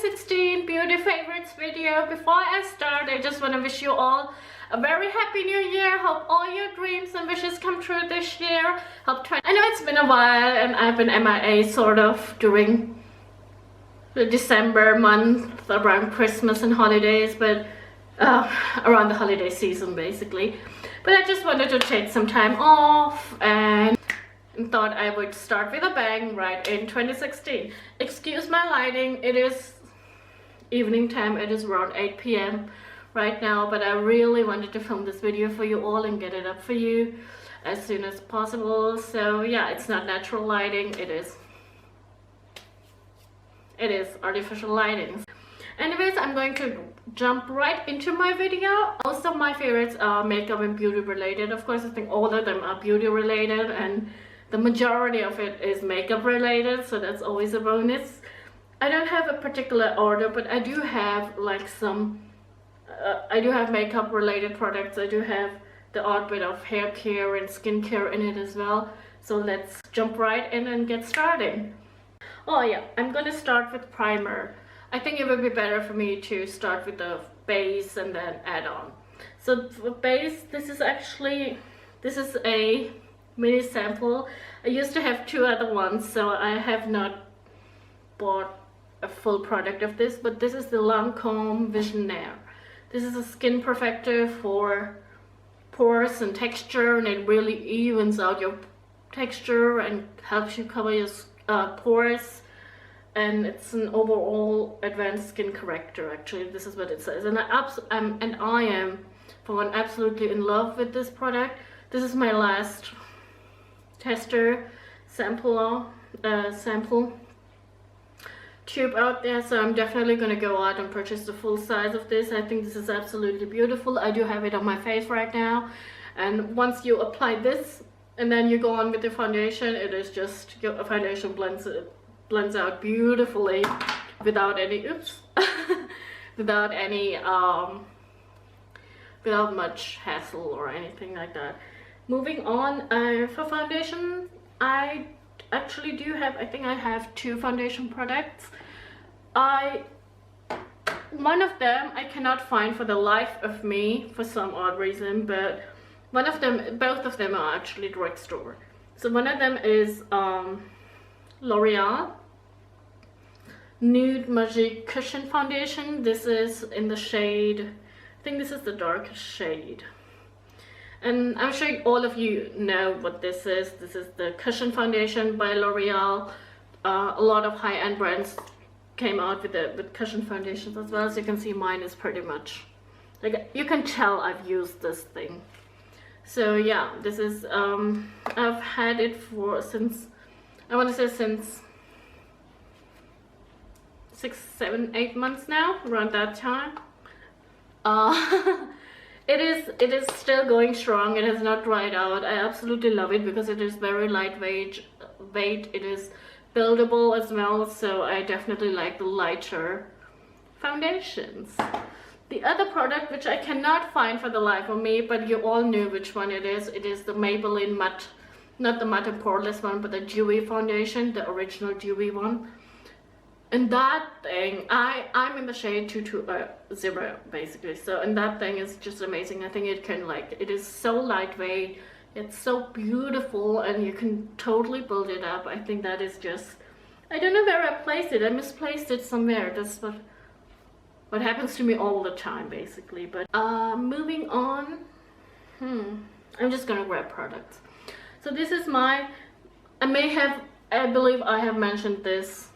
2016 beauty favorites video. Before I start, I just want to wish you all a very happy new year. Hope all your dreams and wishes come true this year. I know it's been a while and I've been MIA sort of during the December month around Christmas and holidays, but around the holiday season basically. But I just wanted to take some time off and thought I would start with a bang right in 2016. Excuse my lighting, it is evening time, it is around 8 p.m. right now, but I really wanted to film this video for you all and get it up for you as soon as possible. So yeah, it's not natural lighting, it is artificial lighting. Anyways, I'm going to jump right into my video. Most of my favorites are makeup and beauty related. Of course, I think all of them are beauty related and the majority of it is makeup related, so that's always a bonus. I don't have a particular order, but I do have like some I do have makeup related products. I do have the odd bit of hair care and skincare in it as well. So let's jump right in and get started. Oh yeah, I'm gonna start with primer. I think it would be better for me to start with the base and then add on. So for base, this is a mini sample. I used to have two other ones, so I have not bought a full product of this, but this is the Lancome Visionaire. This is a skin perfector for pores and texture, and it really evens out your texture and helps you cover your pores, and it's an overall advanced skin corrector. Actually, this is what it says, and I am for one absolutely in love with this product. This is my last tester sample tube out there, so I'm definitely gonna go out and purchase the full size of this. I think this is absolutely beautiful. I do have it on my face right now, and once you apply this and then you go on with the foundation, it is just your foundation blends out beautifully without any without much hassle or anything like that. Moving on, for foundation, I actually do have, I think I have two foundation products. One of them I cannot find for the life of me for some odd reason, but both of them are actually drugstore. So one of them is Loreal Nude Magique Cushion Foundation. This is in the shade, I think this is the darkest shade. And I'm sure all of you know what this is. This is the Cushion Foundation by Loreal. A lot of high-end brands came out with cushion foundations as well. As you can see, mine is pretty much, like, you can tell I've used this thing. So yeah, this is, I've had it for since 6, 7, 8 months now, around that time. It is still going strong. It has not dried out. I absolutely love it because it is very lightweight. It is buildable as well, so I definitely like the lighter foundations. The other product, which I cannot find for the life of me, but you all knew which one it is the Maybelline matte, not the matte and poreless one, but the Dewy foundation, the original Dewy one. And that thing, I'm in the shade 220 basically, so, and that thing is just amazing. I think it is so lightweight, it's so beautiful, and you can totally build it up. I think that is just, I don't know where I placed it. I misplaced it somewhere. That's what happens to me all the time basically. But moving on, I'm just gonna grab products. So this is my, I believe I have mentioned this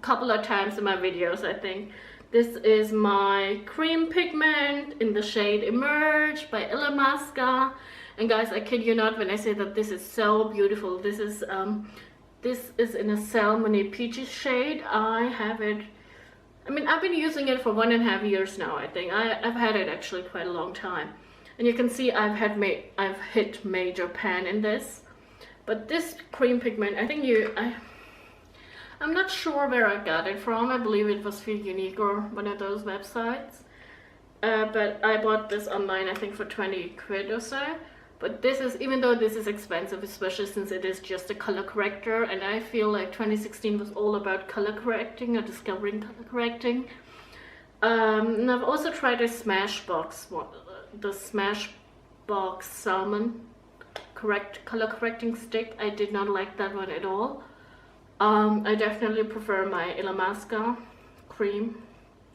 couple of times in my videos. I think this is my cream pigment in the shade Emerge by Illamasqua, and guys, I kid you not when I say that this is so beautiful. This is in a salmony peachy shade. I have it, I mean, I've been using it for 1.5 years now. I think I've had it actually quite a long time, and you can see I've hit major pan in this. But this cream pigment, I think I'm not sure where I got it from. I believe it was Feel Unique or one of those websites. But I bought this online, I think for 20 quid or so. But this is, even though this is expensive, especially since it is just a color corrector, and I feel like 2016 was all about color correcting or discovering color correcting. And I've also tried a Smashbox, the Smashbox Salmon color correcting stick. I did not like that one at all. I definitely prefer my Illamasqua cream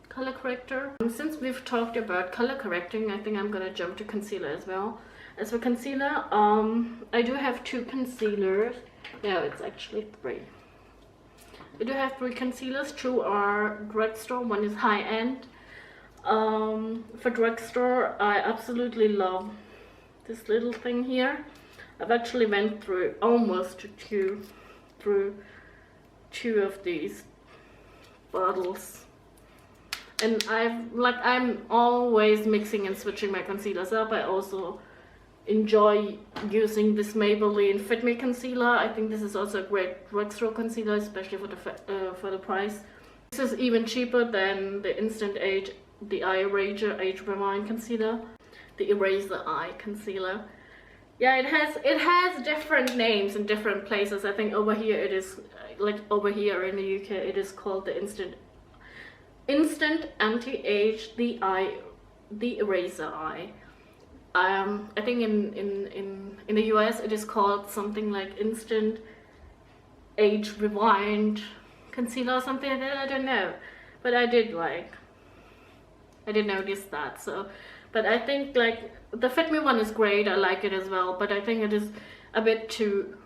color corrector. Since we've talked about color correcting, I think I'm gonna jump to concealer as well. As for concealer, I do have 2 concealers. No, it's actually 3. I do have 3 concealers. 2 are drugstore, 1 is high-end. For drugstore, I absolutely love this little thing here. I've actually went through almost through 2 of these bottles. And I'm always mixing and switching my concealers up. I also enjoy using this Maybelline Fit Me concealer. I think this is also a great drugstore concealer, especially for the price. This is even cheaper than the Instant Age, the Eye Eraser Age Rewind concealer, the Eraser Eye concealer. Yeah, it has different names in different places. I think over here it is, like over here in the UK, it is called the Instant Anti-Age, the Eraser Eye. I think in the US it is called something like Instant Age Rewind concealer or something like that. I don't know, but I did notice that. So, but I think like the Fit Me one is great. I like it as well, but I think it is a bit too,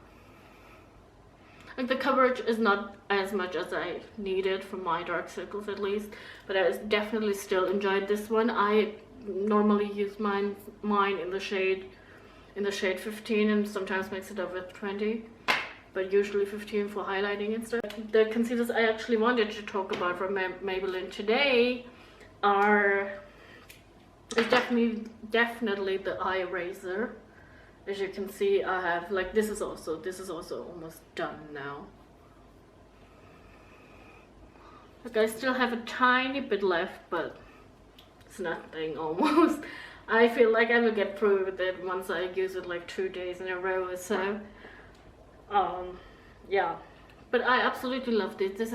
like the coverage is not as much as I needed for my dark circles at least. But I definitely still enjoyed this one. I normally use mine in the shade 15 and sometimes mix it up with 20, but usually 15 for highlighting and stuff. The concealers I actually wanted to talk about from Maybelline today is definitely the eye eraser. As you can see, I have like this is also almost done now. Like I still have a tiny bit left, but it's nothing almost. I feel like I will get through with it once I use it like 2 days in a row or so. Yeah, but I absolutely love this.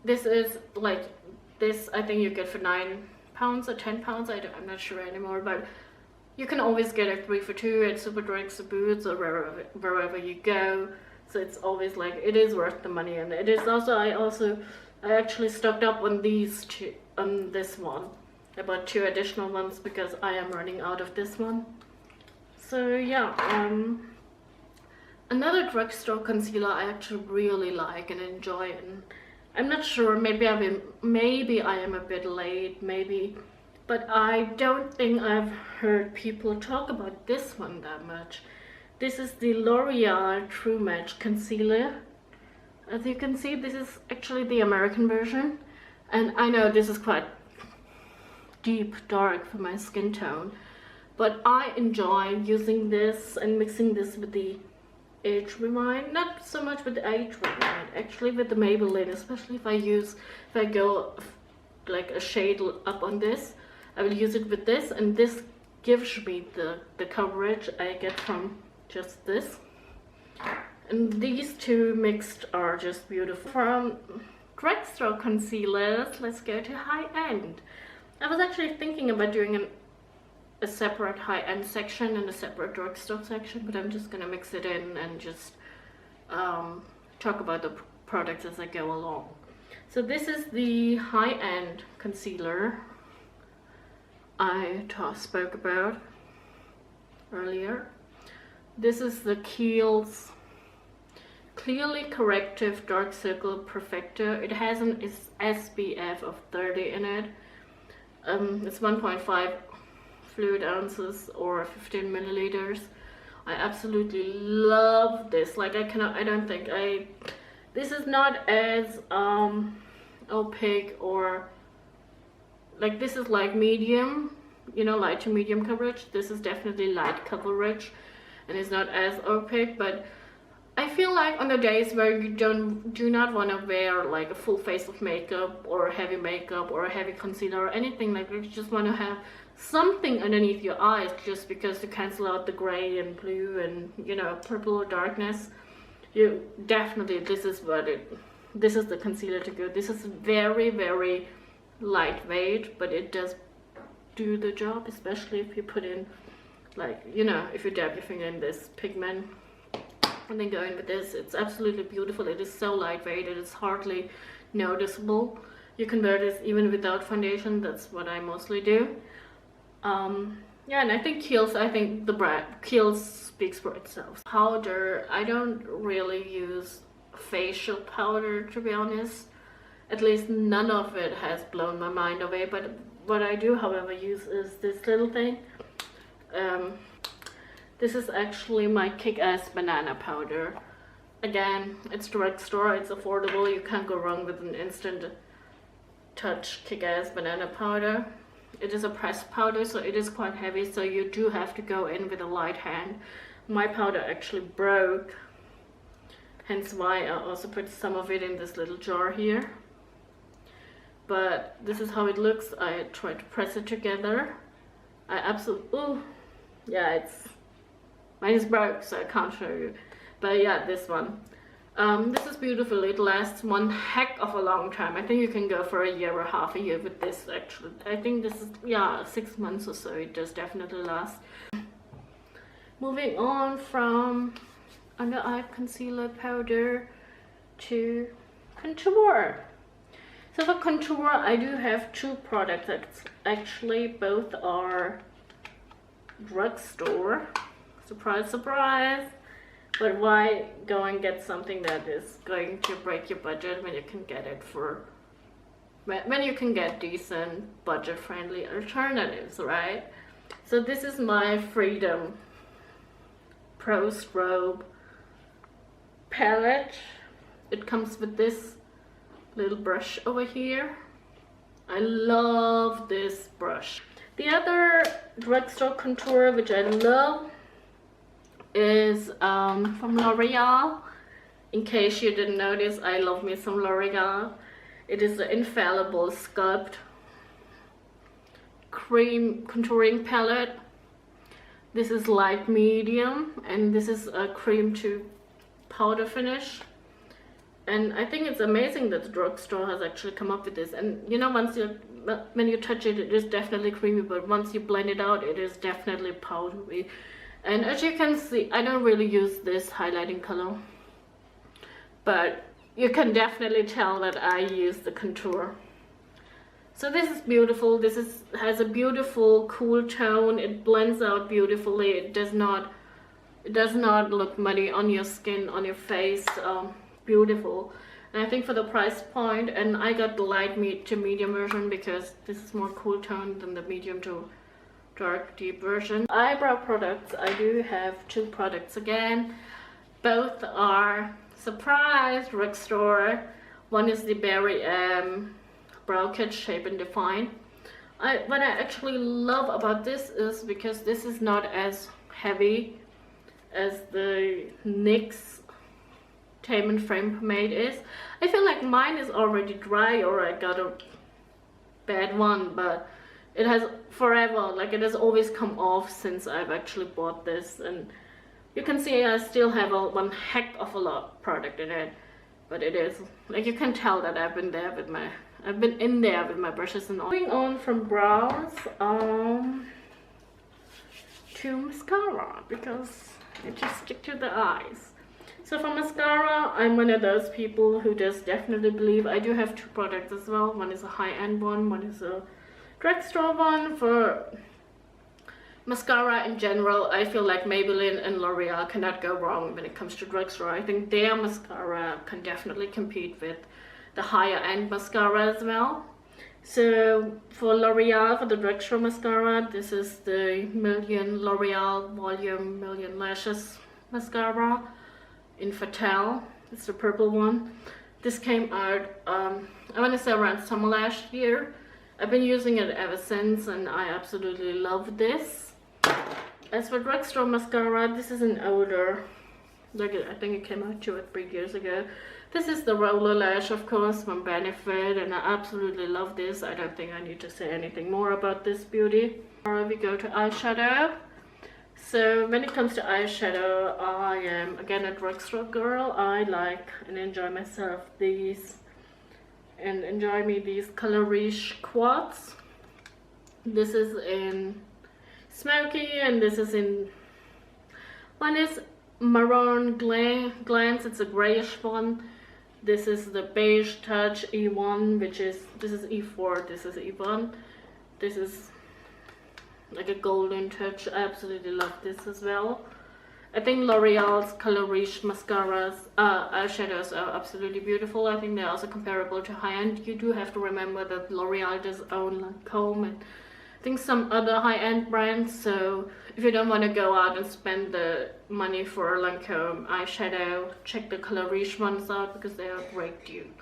This is like this. I think you get for £9 or £10. I'm not sure anymore, but you can always get a 3 for 2 at Superdrug or Boots or wherever you go. So it's always like it is worth the money, and it is also I actually stocked up on these 2. This one. I bought 2 additional ones because I am running out of this one. So yeah, another drugstore concealer I actually really like and enjoy, and I'm not sure, maybe I am a bit late, maybe, but I don't think I've heard people talk about this one that much. This is the Loreal True Match Concealer. As you can see, this is actually the American version. And I know this is quite deep dark for my skin tone, but I enjoy using this and mixing this with the Age Rewind. Not so much with the Age Rewind, actually with the Maybelline, especially if I go like a shade up on this. I will use it with this, and this gives me the coverage I get from just this. And these 2 mixed are just beautiful. From drugstore concealers, let's go to high-end. I was actually thinking about doing a separate high-end section and a separate drugstore section, but I'm just gonna mix it in and just talk about the products as I go along. So this is the high-end concealer I spoke about earlier. This is the Kiehl's Clearly Corrective Dark Circle Perfector. It has an SPF of 30 in it. It's 1.5 fluid ounces or 15 milliliters. I absolutely love this. Like this is not as opaque, or like this is like medium, you know, light to medium coverage. This is definitely light coverage and it's not as opaque, but I feel like on the days where you do not want to wear like a full face of makeup or heavy makeup or a heavy concealer or anything like that, you just want to have something underneath your eyes just because to cancel out the gray and blue and, you know, purple or darkness. You definitely, this is the concealer to go. This is very, very lightweight, but it does do the job, especially if you put in, like, you know, if you dab your finger in this pigment and then go in with this. It's absolutely beautiful. It is so lightweight, it is hardly noticeable. You can wear this even without foundation. That's what I mostly do. Yeah, and I think Kiehl's, I think the brand Kiehl's speaks for itself. Powder, I don't really use facial powder, to be honest. At least none of it has blown my mind away, but what I do, however, use is this little thing. This is actually my Kick-Ass banana powder. Again, it's drugstore, it's affordable, you can't go wrong with an instant touch Kick-Ass banana powder. It is a pressed powder, so it is quite heavy, so you do have to go in with a light hand. My powder actually broke, hence why I also put some of it in this little jar here. But this is how it looks. I tried to press it together. I absolutely, ooh, yeah, mine is broke, so I can't show you. But yeah, this one. This is beautiful. It lasts one heck of a long time. I think you can go for a year or half a year with this, actually. I think this is, yeah, 6 months or so. It does definitely last. Moving on from under eye concealer powder to contour. So for contour, I do have 2 products. Actually, both are drugstore. Surprise, surprise. But why go and get something that is going to break your budget when you can get it for, when you can get decent budget-friendly alternatives, right? So this is my Freedom Pro Strobe palette. It comes with this little brush over here. I love this brush. The other drugstore contour which I love is from Loreal. In case you didn't notice, I love me some Loreal. It is the Infallible Sculpt Cream Contouring Palette. This is light medium, and this is a cream to powder finish. And I think it's amazing that the drugstore has actually come up with this. And you know, when you touch it, it is definitely creamy, but once you blend it out, it is definitely powdery. And as you can see, I don't really use this highlighting color, but you can definitely tell that I use the contour. So this is beautiful. This has a beautiful cool tone. It blends out beautifully. It does not look muddy on your skin, on your face. Beautiful. And I think for the price point, and I got the light to medium version because this is more cool tone than the medium to dark deep version. Eyebrow products, I do have 2 products again. Both are surprise drugstore. One is the Berry Brow Kit Shape and Define. What I actually love about this is because this is not as heavy as the NYX Tame and Frame pomade is. I feel like mine is already dry, or I got a bad one, but it has forever, like it has always come off since I've actually bought this. And you can see I still have one heck of a lot product in it, but it is, like, you can tell that I've been in there with my brushes and all. Moving on from brows to mascara, because it just stick to the eyes. So for mascara, I'm one of those people who just definitely believe I do have 2 products as well. One is a high-end one is a drugstore one. For mascara in general, I feel like Maybelline and L'Oreal cannot go wrong when it comes to drugstore. I think their mascara can definitely compete with the higher end mascara as well. So for L'Oreal, for the drugstore mascara, this is the L'Oreal Volume Million Lashes mascara in Fatale. It's the purple one. This came out, I want to say around summer last year. I've been using it ever since, and I absolutely love this. As for drugstore mascara, this is an older Like, I think it came out 2 or 3 years ago. This is the roller lash, of course, from Benefit, and I absolutely love this. I don't think I need to say anything more about this beauty. Alright, we go to eyeshadow. So when it comes to eyeshadow, I am again a drugstore girl. I like and enjoy myself these color Riche quads. This is in smoky, and this is in, one is maroon glance, it's a grayish one. This is the beige touch E1, this is E4, this is E1. This is like a golden touch. I absolutely love this as well. I think L'Oreal's color Riche mascaras, eyeshadows are absolutely beautiful. I think they're also comparable to high-end. You do have to remember that L'Oreal does own Lancome and I think some other high-end brands, so if you don't want to go out and spend the money for Lancome eyeshadow, check the color Riche ones out because they are great dude.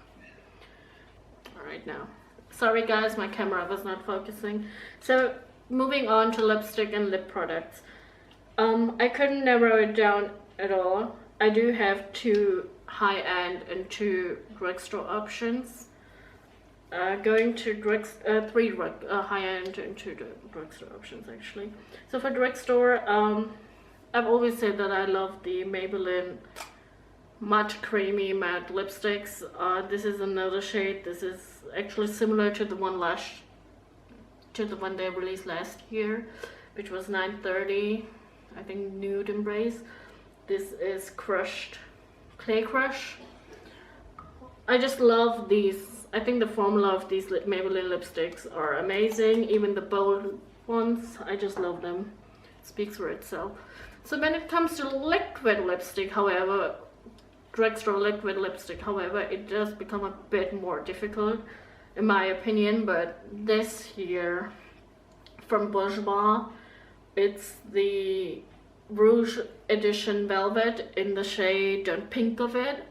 Alright, now, sorry guys, my camera was not focusing. So moving on to lipstick and lip products. I couldn't narrow it down at all. I do have 2 high-end and 2 drugstore options. Going to 3 high-end and 2 drugstore options actually. So for drugstore, I've always said that I love the Maybelline matte creamy matte lipsticks. This is another shade. This is actually similar to the one they released last year, which was 930, I think, Nude Embrace. This is Crushed Clay Crush. I just love these. I think the formula of these Maybelline lipsticks are amazing. Even the bold ones, I just love them. It speaks for itself. So when it comes to liquid lipstick, however, drugstore liquid lipstick, however, it does become a bit more difficult in my opinion. But this here from Boujoir, it's the Rouge Edition Velvet in the shade Pink of it.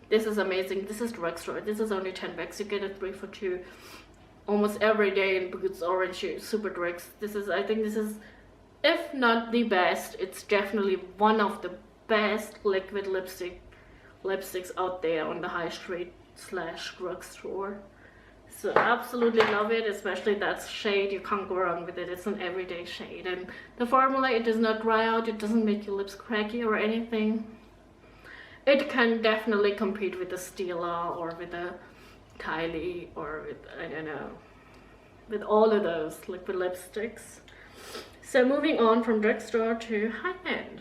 This is amazing. This is drugstore. This is only 10 bucks. You get it 3 for 2 almost every day in Boots Orange Super Drugs. I think this is, if not the best, it's definitely one of the best liquid lipsticks out there on the high street / drugstore. So absolutely love it, especially that shade. You can't go wrong with it. It's an everyday shade, and the formula, it does not dry out. It doesn't make your lips cracky or anything. It can definitely compete with the Stila or with the Kiehl or with, I don't know, with all of those liquid lipsticks. So moving on from drugstore to high-end.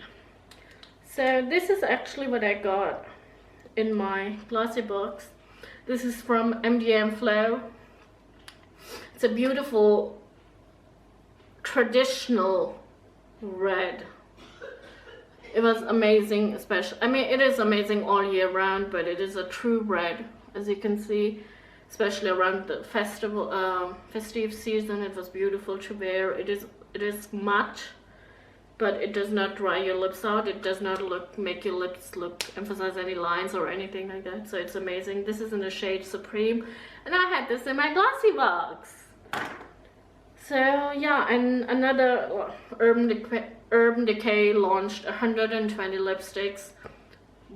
So this is actually what I got in my glossy box. This is from MDMfloW. It's a beautiful traditional red. It was amazing, especially, I mean, it is amazing all year round, but it is a true red, as you can see, especially around the festive season. It was beautiful to wear. It is matte, but it does not dry your lips out. It does not make your lips emphasize any lines or anything like that. So it's amazing. This is in the shade Supreme, and I had this in my glossy box. So yeah, and another Urban Decay launched 120 lipsticks,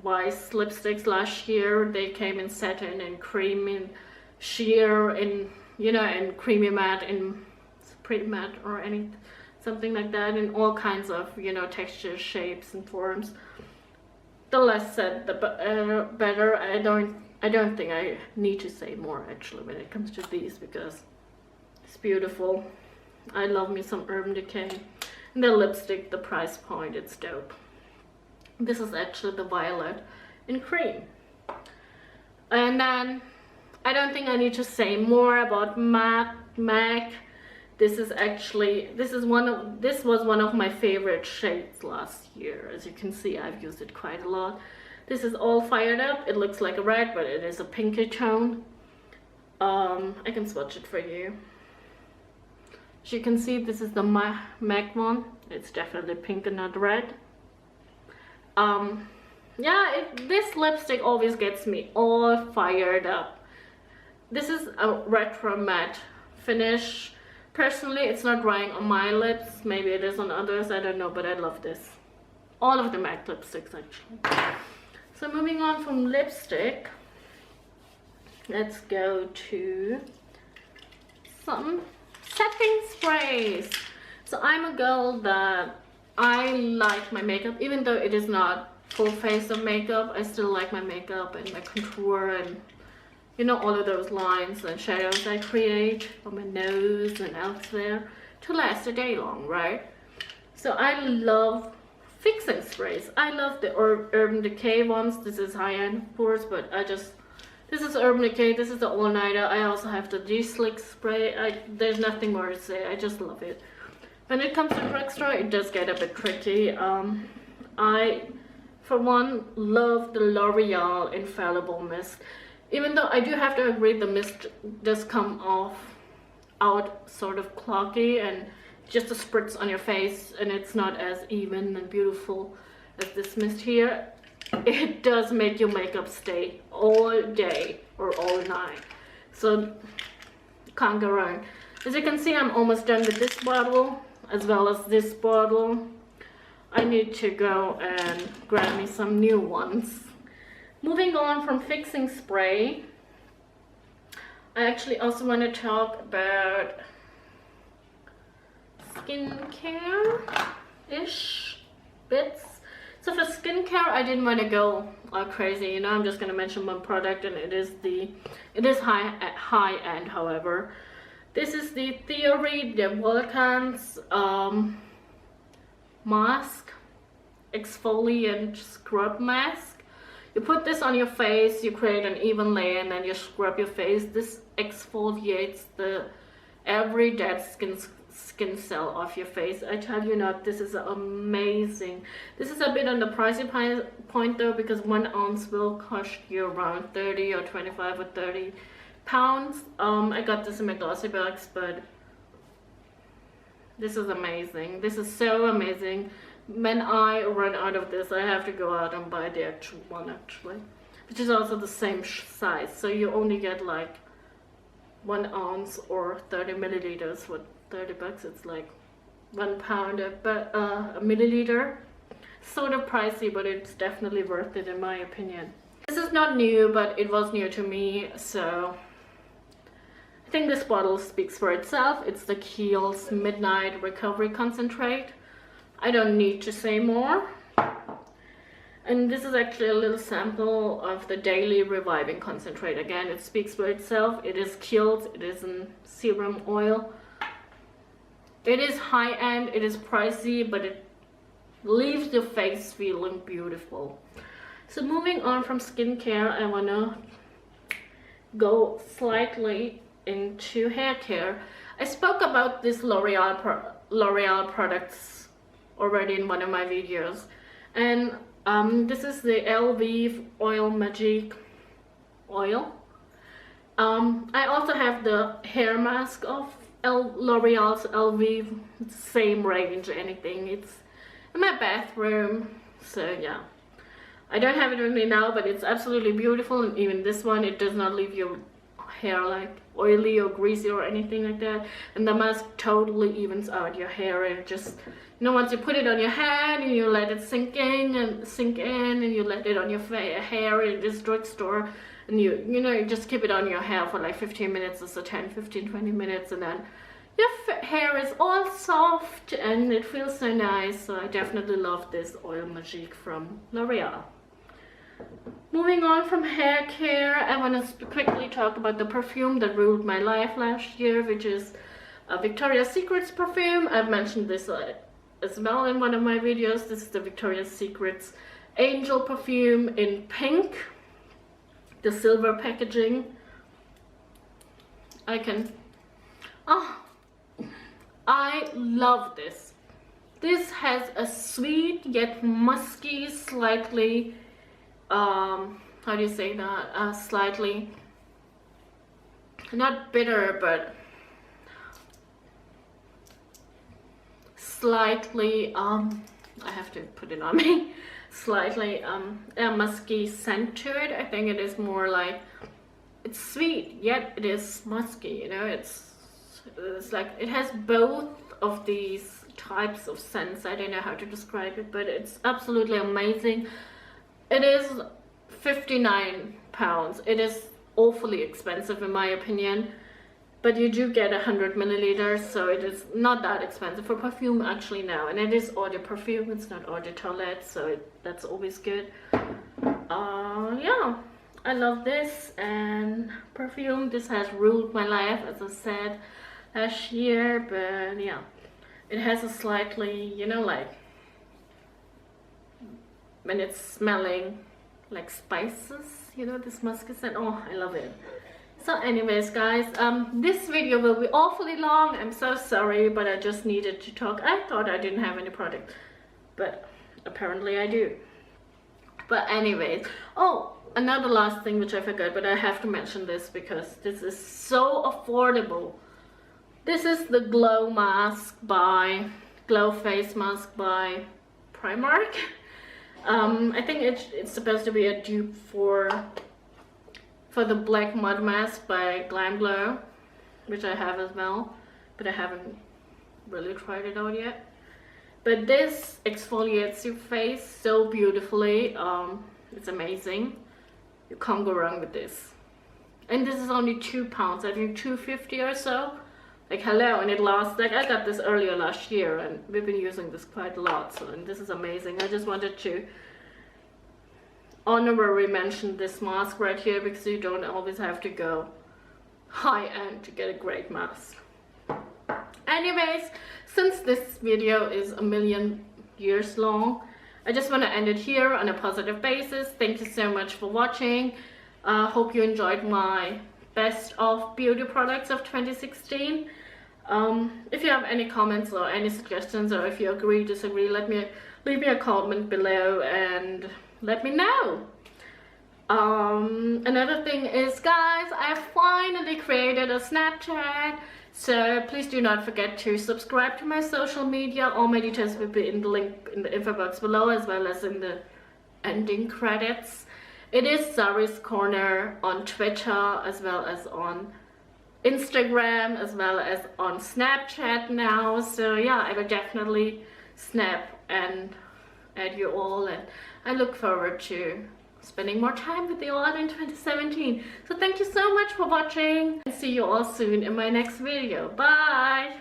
Weiss lipsticks last year. They came in satin and cream and sheer and, you know, and creamy matte and Supreme matte or something like that, in all kinds of, you know, textures, shapes and forms. The less said, the better. I don't think I need to say more actually when it comes to these, because it's beautiful. I love me some Urban Decay. And the lipstick, the price point, it's dope. This is actually the violet in cream. And then I don't think I need to say more about MAC. This was one of my favorite shades last year. As you can see, I've used it quite a lot. This is all fired up. It looks like a red, but it is a pinky tone. I can swatch it for you. As you can see, this is the MAC one. It's definitely pink and not red. Yeah, this lipstick always gets me all fired up. This is a retro matte finish. Personally, it's not drying on my lips. Maybe it is on others, I don't know, but I love this. all of the MAC lipsticks actually. So moving on from lipstick, let's go to some setting sprays. So I'm a girl that I like my makeup, even though it is not full face of makeup. I still like my makeup and my contour and, you know, all of those lines and shadows I create on my nose and elsewhere to last a day long, right? So I love fixing sprays. I love the Urban Decay ones. This is high-end, of course, but this is Urban Decay. This is the all-nighter. I also have the G-Slick spray. There's nothing more to say. I just love it. When it comes to drugstore, it does get a bit tricky. I, for one, love the Loreal Infallible mist. Even though I do have to agree the mist does come out sort of clocky and just a spritz on your face, and it's not as even and beautiful as this mist here. It does make your makeup stay all day or all night, so can't go wrong. As you can see, I'm almost done with this bottle as well as this bottle. I need to go and grab me some new ones. Moving on from fixing spray, I actually also want to talk about skincare-ish bits. So for skincare, I didn't want to go crazy, you know. I'm just going to mention one product, and it is high end. However, this is the Theory de Volcans mask, exfoliant scrub mask. You put this on your face, you create an even layer, and then you scrub your face. This exfoliates every dead skin cell off your face. I tell you not, this is amazing. This is a bit on the pricey point though, because 1 ounce will cost you around 30 or 25 or 30 pounds. I got this in my glossy box, but this is amazing. This is so amazing. When I run out of this, I have to go out and buy the actual one actually, which is also the same size. So you only get like 1 ounce or 30 milliliters for 30 bucks. It's like £1 a milliliter. Sort of pricey, but it's definitely worth it in my opinion. This is not new, but it was new to me, so I think this bottle speaks for itself. It's the Kiehl's Midnight Recovery Concentrate. I don't need to say more. And this is actually a little sample of the Daily Reviving Concentrate. Again, it speaks for itself. It is Kiehl's. It is in serum oil. It is high-end. It is pricey, but it leaves your face feeling beautiful. So moving on from skincare, I want to go slightly into hair care. I spoke about this Loreal products already in one of my videos, and this is the LV Oil Magique oil. I also have the hair mask of L'Oreal's LV, same range, anything. It's in my bathroom, so yeah. I don't have it with me now, but it's absolutely beautiful, and even this one, it does not leave your hair like oily or greasy or anything like that, and the mask totally evens out your hair. And just, you know, once you put it on your head and you let it sink in and you let it on your hair in this drugstore, and you know, you just keep it on your hair for like 15 minutes or so, 10, 15, 20 minutes, and then your hair is all soft and it feels so nice. So I definitely love this Oil Magique from L'Oreal. Moving on from hair care, I want to quickly talk about the perfume that ruled my life last year, which is a Victoria's Secret's perfume. I've mentioned this as well in one of my videos. This is the Victoria's Secret's Angel perfume in pink, the silver packaging. I love this. This has a sweet yet musky, slightly how do you say that, slightly, not bitter, but slightly, I have to put it on me, slightly a musky scent to it. I think it is more like, it's sweet yet it is musky, you know. It's like, it has both of these types of scents. I don't know how to describe it, but it's absolutely amazing. It is £59. It is awfully expensive in my opinion, but you do get 100 milliliters, so it is not that expensive for perfume actually now. And it is eau de perfume, it's not eau de toilette, so that's always good. Yeah, I love this. And perfume, this has ruled my life, as I said last year. But yeah, it has a slightly, you know, like when it's smelling like spices, you know, this musk scent. Oh, I love it. So anyways guys, this video will be awfully long. I'm so sorry, but I just needed to talk. I thought I didn't have any product, but apparently I do. But anyways, oh, another last thing which I forgot, but I have to mention this because this is so affordable. This is the Glow Face Mask by Primark. I think it's supposed to be a dupe for the Black Mud Mask by Glam Glow, which I have as well, but I haven't really tried it out yet. But this exfoliates your face so beautifully. It's amazing. You can't go wrong with this. And this is only £2, I think £2.50 or so. Like hello, and it lasts, like I got this earlier last year and we've been using this quite a lot, so, and this is amazing. I just wanted to honorary mention this mask right here because you don't always have to go high end to get a great mask. Anyways, since this video is a million years long, I just want to end it here on a positive basis. Thank you so much for watching. Hope you enjoyed my best of beauty products of 2016. If you have any comments or any suggestions, or if you agree, disagree, leave me a comment below and let me know. Another thing is, guys, I finally created a Snapchat, so please do not forget to subscribe to my social media. All my details will be in the link in the info box below, as well as in the ending credits. It is Sariscorner on Twitter, as well as on Instagram, as well as on Snapchat now. So yeah, I will definitely snap and add you all, and I look forward to spending more time with you all in 2017. So thank you so much for watching, and see you all soon in my next video. Bye!